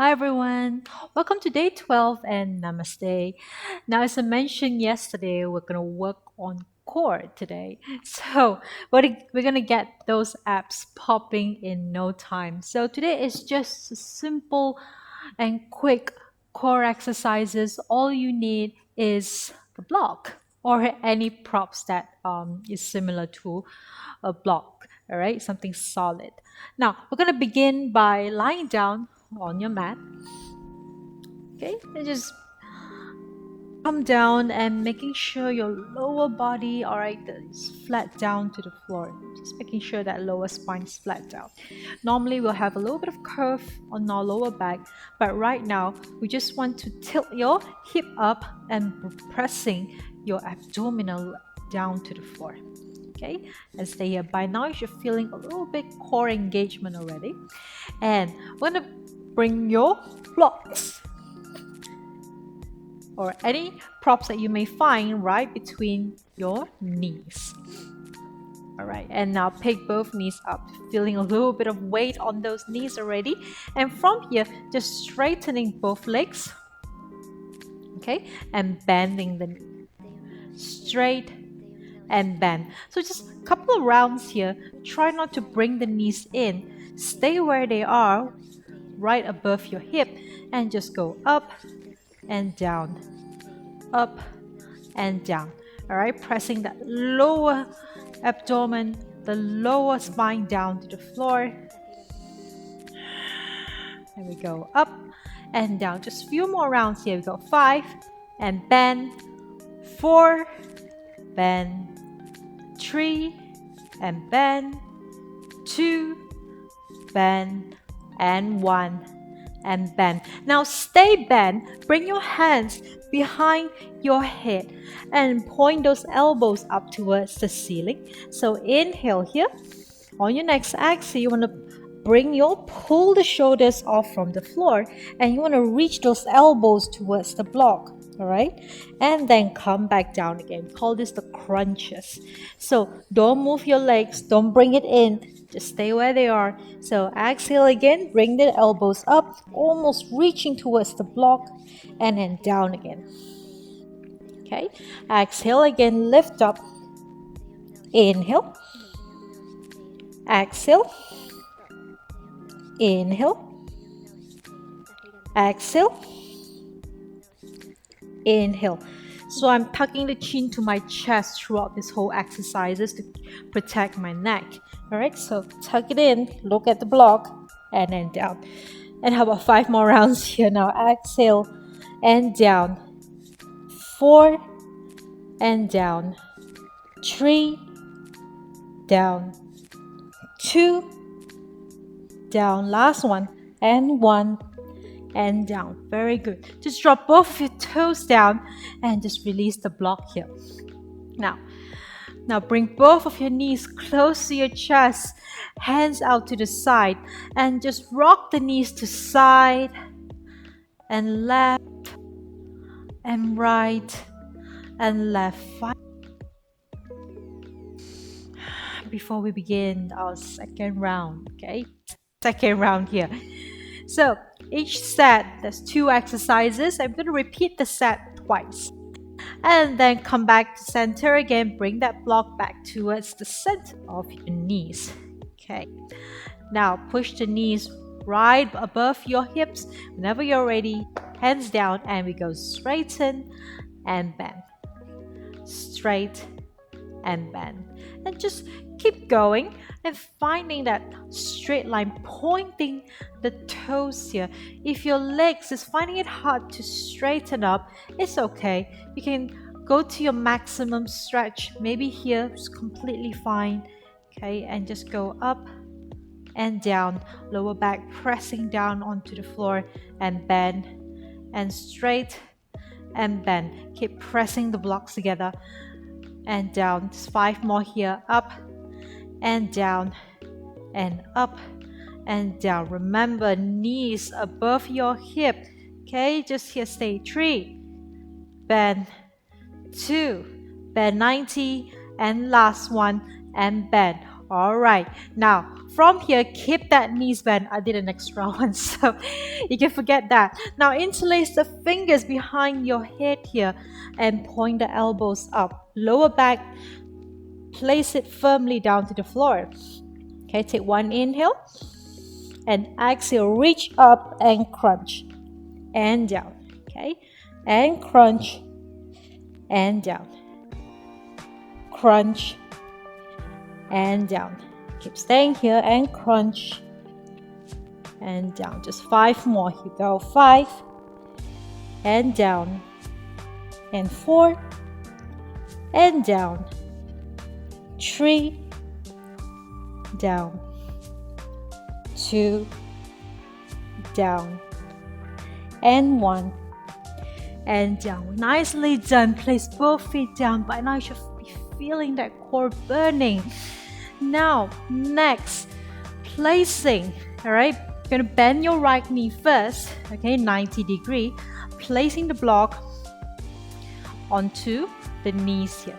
Hi everyone, welcome to day 12 and namaste. Now, as I mentioned yesterday, we're going to work on core today. So, we're going to get those apps popping in no time. So, today is just simple and quick core exercises. All you need is the block or any props that is similar to a block, all right? Something solid. Now, we're going to begin by lying down on your mat, okay? And just come down and making sure your lower body, all right, is flat down to the floor. Just making sure that lower spine is flat down. Normally, we'll have a little bit of curve on our lower back, but right now, we just want to tilt your hip up and pressing your abdominal down to the floor. Okay, and stay here. By now, you're feeling a little bit core engagement already. And we're gonna bring your blocks or any props that you may find right between your knees. All right, and now pick both knees up, feeling a little bit of weight on those knees already. And from here, just straightening both legs, okay, and bending the knee. Straight and bend. So just a couple of rounds here. Try not to bring the knees in. Stay where they are, right above your hip, and just go up and down, up and down. All right, pressing that lower abdomen, the lower spine down to the floor. And we go up and down. Just a few more rounds here. We go 5 and bend, 4, bend, 3 and bend, 2, bend, and 1 and bend. Now stay bent. Bring your hands behind your head and point those elbows up towards the ceiling. So inhale here. On your next exhale, you want to pull the shoulders off from the floor, and you want to reach those elbows towards the block. All right, and then come back down again. We call this the crunches. So don't move your legs, don't bring it in, just stay where they are. So exhale again, bring the elbows up, almost reaching towards the block, and then down again. Okay, exhale again, lift up, inhale, exhale, inhale, exhale, inhale. So I'm tucking the chin to my chest throughout this whole exercises to protect my neck. All right, so tuck it in, look at the block, and then down. And how about 5 more rounds here now? Exhale and down. 4 and down. 3, down. 2, down. Last one, and 1 and down. Very good. Just drop both of your toes down and just release the block here. Now bring both of your knees close to your chest, hands out to the side, and just rock the knees to side and left and right and left. Before we begin our second round, okay? Second round here. So each set, there's 2 exercises. I'm going to repeat the set twice. And then come back to center again. Bring that block back towards the center of your knees. Okay. Now push the knees right above your hips. Whenever you're ready, hands down, and we go straighten and bend. Straight and bend. And just keep going and finding that straight line, pointing the toes here. If your legs is finding it hard to straighten up, it's okay. You can go to your maximum stretch. Maybe here is completely fine. Okay, and just go up and down, lower back pressing down onto the floor, and bend and straight and bend. Keep pressing the blocks together and down. Just 5 more here. Up and down and up and down. Remember, knees above your hip. Okay, just here stay. 3, bend, 2, bend 90, and last one and bend. All right, now From here, keep that knees bent. I did an extra one, so you can forget that. Now interlace the fingers behind your head here and point the elbows up. Lower back, place it firmly down to the floor. Okay, take one inhale and exhale, reach up and crunch and down. Okay, and crunch and down. Crunch and down. Keep staying here and crunch and down. Just 5 more. Here you go. 5 and down. And 4 and down. 3 down. 2 down. And 1 and down. Nicely done. Place both feet down. By now you should be feeling that core burning. Now, next, placing, all right? You're gonna bend your right knee first, okay, 90 degree, placing the block onto the knees here.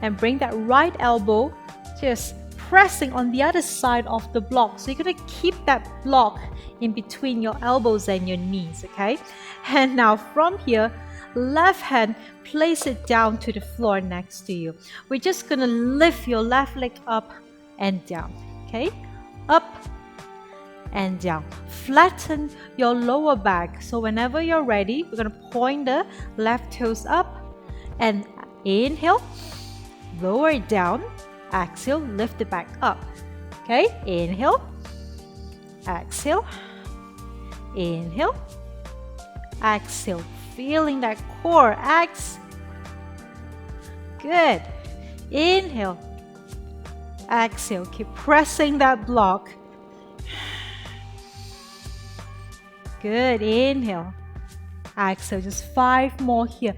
And bring that right elbow, just pressing on the other side of the block. So you're gonna keep that block in between your elbows and your knees, okay? And now from here, left hand, place it down to the floor next to you. We're just gonna lift your left leg up and down, okay? Up and down. Flatten your lower back. So whenever you're ready, we're gonna point the left toes up and inhale, lower it down, exhale, lift it back up. Okay, inhale, exhale, inhale, exhale. Feeling that core, good. Inhale, exhale, keep pressing that block. Good, inhale, exhale, just 5 more here.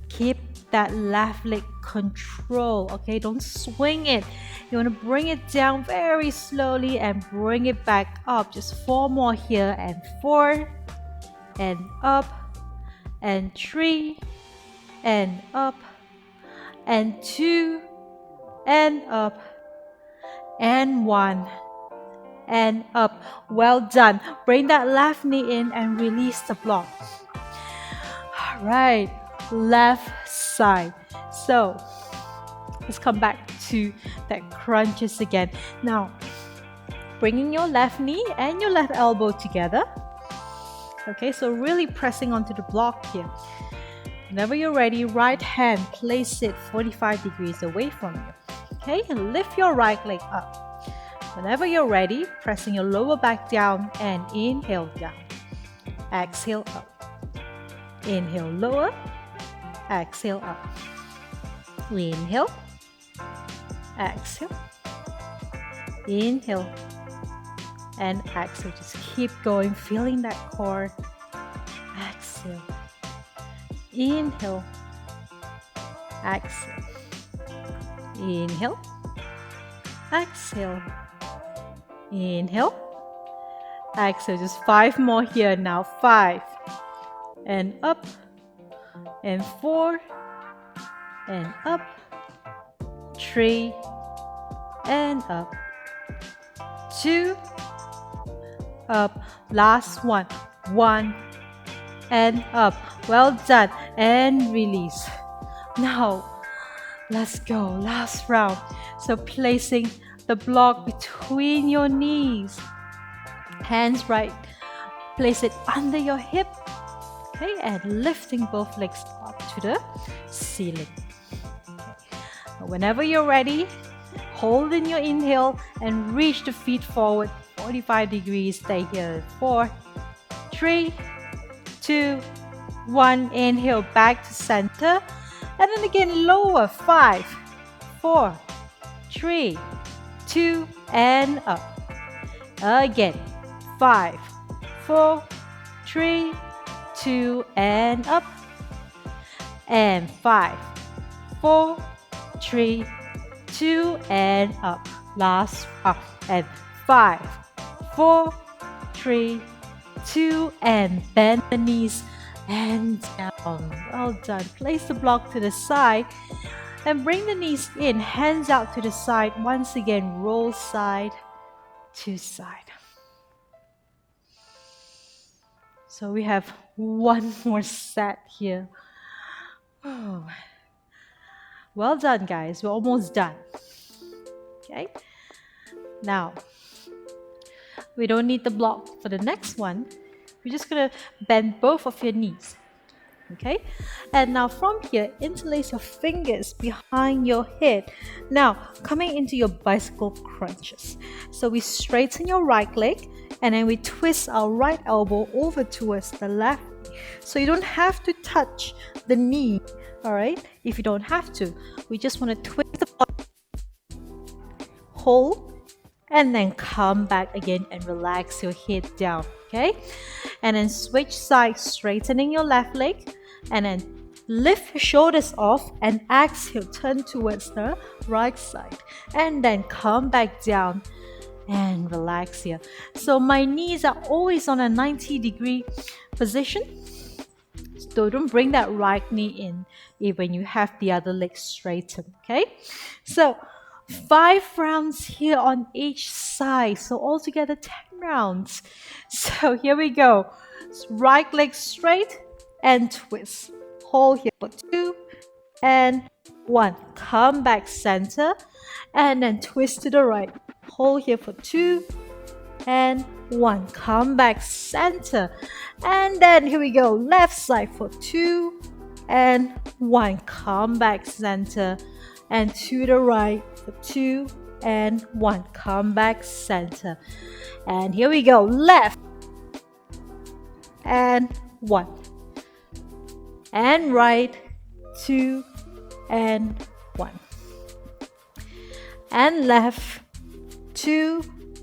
Keep that left leg control, okay? Don't swing it. You want to bring it down very slowly and bring it back up. Just 4 more here, and 4 and up and 3 and up and 2 and up and 1 and up. Well done. Bring that left knee in and release the block. All right, left side. So let's come back to that crunches again. Now, bringing your left knee and your left elbow together. Okay, so really pressing onto the block here. Whenever you're ready, right hand, place it 45 degrees away from you. Okay, and lift your right leg up. Whenever you're ready, pressing your lower back down and inhale down. Exhale up. Inhale lower. Exhale up. Inhale. Exhale. Inhale. And exhale. Just keep going, feeling that core. Exhale. Inhale. Exhale. Inhale. Exhale. Inhale. Exhale. Just 5 more here now. 5 and up and 4 and up, 3 and up, 2 up, last one, 1 and up. Well done, and release. Now let's go, last round. So placing the block between your knees, hands right, place it under your hip. Okay, and lifting both legs up to the ceiling. Okay. Whenever you're ready, hold in your inhale and reach the feet forward 45 degrees. Stay here. 4, 3, 2, 1. Inhale back to center. And then again lower. 5, 4, 3, 2, and up. Again. 5, 4, 3, 2 and up, and 5, 4, 3, 2 and up. Last up, and 5, 4, 3, 2 and bend the knees and down. Well done. Place the block to the side and bring the knees in, hands out to the side. Once again, roll side to side. So we have one more set here. Oh. Well done, guys. We're almost done. Okay. Now, we don't need the block for the next one. We're just gonna bend both of your knees. Okay, and now from here, interlace your fingers behind your head. Now, coming into your bicycle crunches. So we straighten your right leg and then we twist our right elbow over towards the left. So you don't have to touch the knee, all right? If you don't have to, we just want to twist the body, hold, and then come back again and relax your head down, okay? And then switch sides, straightening your left leg, and then lift your shoulders off and exhale, turn towards the right side, and then come back down and relax here. So my knees are always on a 90-degree position. So don't bring that right knee in when you have the other leg straightened, okay? So 5 rounds here on each side. So altogether 10 rounds. So here we go. Right leg straight and twist. Hold here for 2 and 1. Come back center and then twist to the right. Hold here for 2 and 1. Come back center. And then here we go. Left side for 2 and 1. Come back center and to the right for 2 and 1. Come back center. And here we go. Left and 1. And right, 2 and 1. And left, 2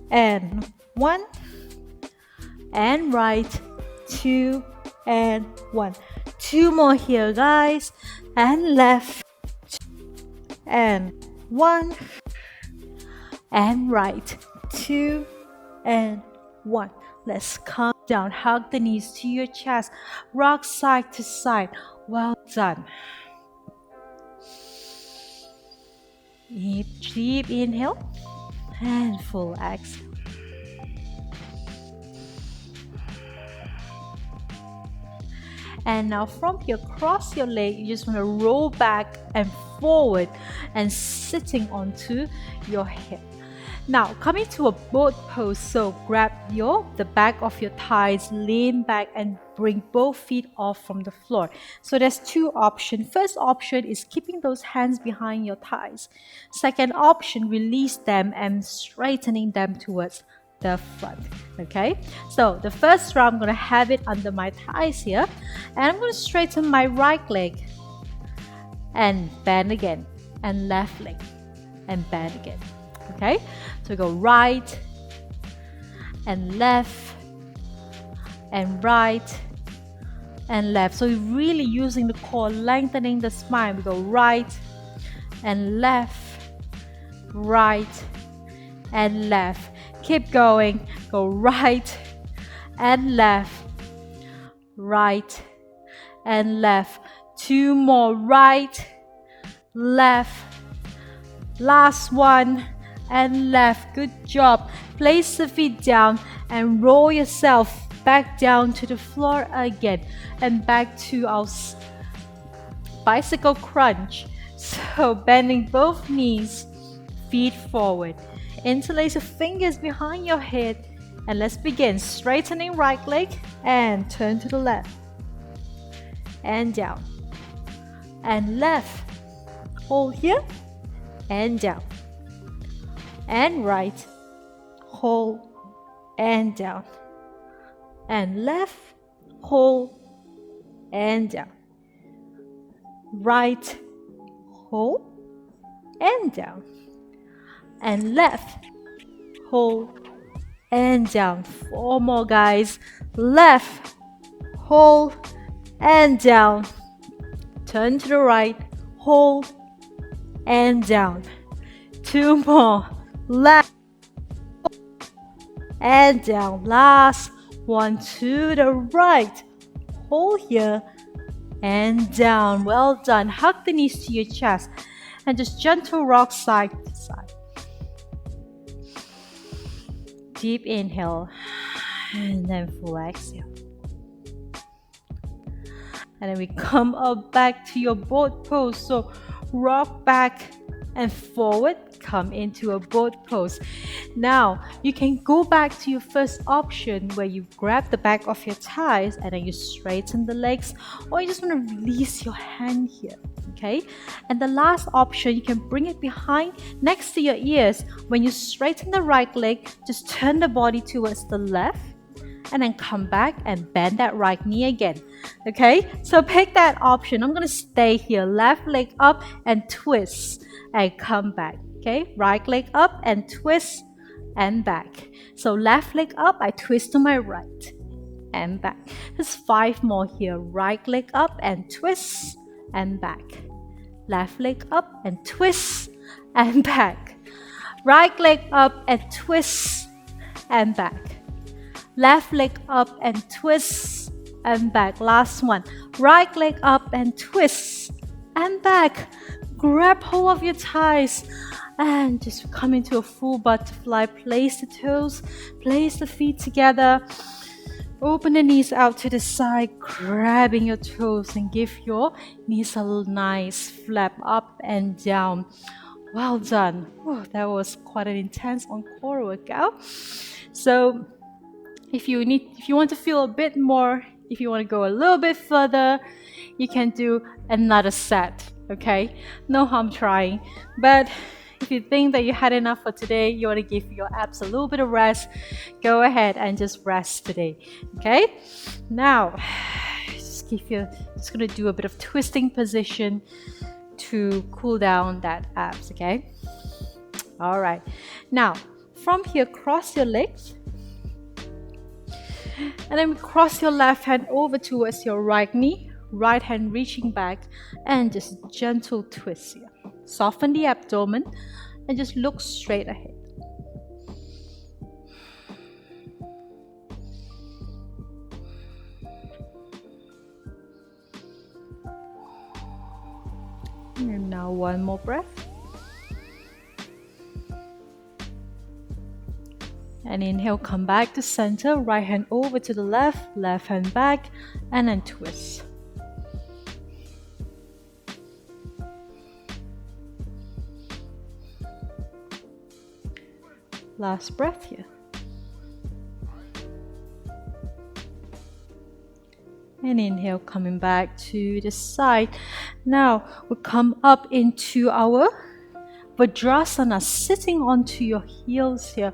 and 1. And right, 2 and 1. 2 more here, guys. And left, 2 and 1. And right, 2 and 1. Let's calm down. Hug the knees to your chest. Rock side to side. Well done. Deep inhale and full exhale. And now from here, cross your leg. You just want to roll back and forward and sitting onto your hip. Now, coming to a boat pose, so grab the back of your thighs, lean back and bring both feet off from the floor. So there's 2 options. First option is keeping those hands behind your thighs. Second option, release them and straightening them towards the front. Okay, so the first round, I'm going to have it under my thighs here, and I'm going to straighten my right leg and bend again, and left leg and bend again. Okay, so go right and left and right and left. So we're really using the core, lengthening the spine. We go right and left, right and left. Keep going. Go right and left, right and left. 2 more. Right, left, last one, and left. Good job. Place the feet down and roll yourself back down to the floor again and back to our bicycle crunch. So bending both knees, feet forward. Interlace your fingers behind your head and let's begin. Straightening right leg and turn to the left and down and left. Hold here and down and right, hold and down and left, hold and down, right, hold and down and left, hold and down. 4 more, guys. Left, hold and down, turn to the right, hold and down. 2 more. Left and down. Last one to the right. Hold here and down. Well done. Hug the knees to your chest and just gentle rock side to side. Deep inhale and then full exhale. And then we come up back to your boat pose. So rock back and forward, come into a boat pose. Now you can go back to your first option where you grab the back of your thighs and then you straighten the legs, or you just want to release your hand here. Okay, and the last option, you can bring it behind next to your ears. When you straighten the right leg, just turn the body towards the left and then come back and bend that right knee again. Okay, so pick that option. I'm gonna stay here. Left leg up and twist and come back. Okay, right leg up and twist and back. So left leg up, I twist to my right and back. There's 5 more here. Right leg up and twist and back. Left leg up and twist and back. Right leg up and twist and back. Left leg up and twist and back. Last one. Right leg up and twist and back. Grab hold of your thighs and just come into a full butterfly. Place the toes, place the feet together. Open the knees out to the side, grabbing your toes, and give your knees a nice flap up and down. Well done. Oh, that was quite an intense encore workout. So if you want to feel a bit more, if you want to go a little bit further, you can do another set. Okay, no harm trying. But if you think that you had enough for today, you want to give your abs a little bit of rest, go ahead and just rest today. Okay, now just gonna do a bit of twisting position to cool down that abs. Okay, all right, now from here, cross your legs and then cross your left hand over towards your right knee, right hand reaching back, and just gentle twist here. Soften the abdomen and just look straight ahead. And now one more breath. And inhale, come back to center, right hand over to the left, left hand back, and then twist. Last breath here. And inhale, coming back to the side. Now we'll come up into our Vajrasana, sitting onto your heels here.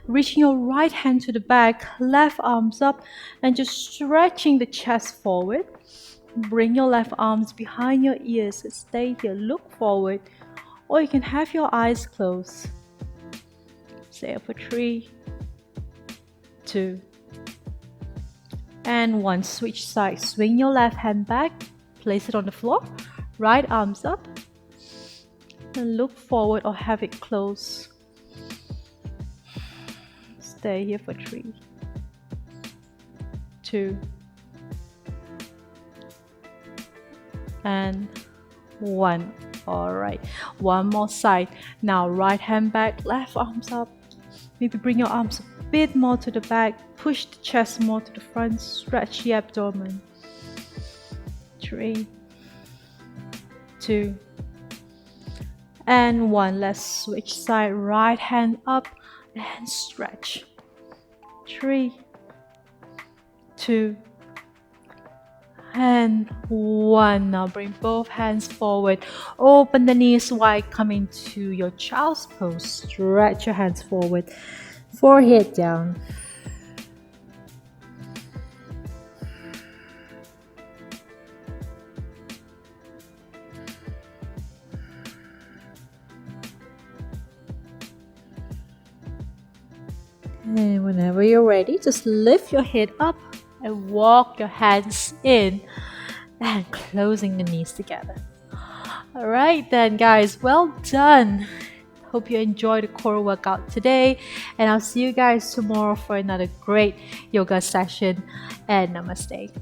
Reaching your right hand to the back, left arms up, and just stretching the chest forward. Bring your left arms behind your ears. Stay here, look forward, or you can have your eyes closed. Stay up for 3, 2, and 1. Switch sides. Swing your left hand back, place it on the floor, right arms up, and look forward or have it closed. Stay here for 3, 2, and 1. All right, one more side. Now right hand back, left arms up. Maybe bring your arms a bit more to the back, push the chest more to the front, stretch the abdomen. 3, 2, and 1. Let's switch side. Right hand up and stretch. 3, 2, and 1. Now bring both hands forward. Open the knees wide. Come into your child's pose. Stretch your hands forward. Forehead down. And whenever you're ready, just lift your head up and walk your hands in and closing the knees together. All right then, guys, well done. Hope you enjoyed the core workout today, and I'll see you guys tomorrow for another great yoga session. And namaste.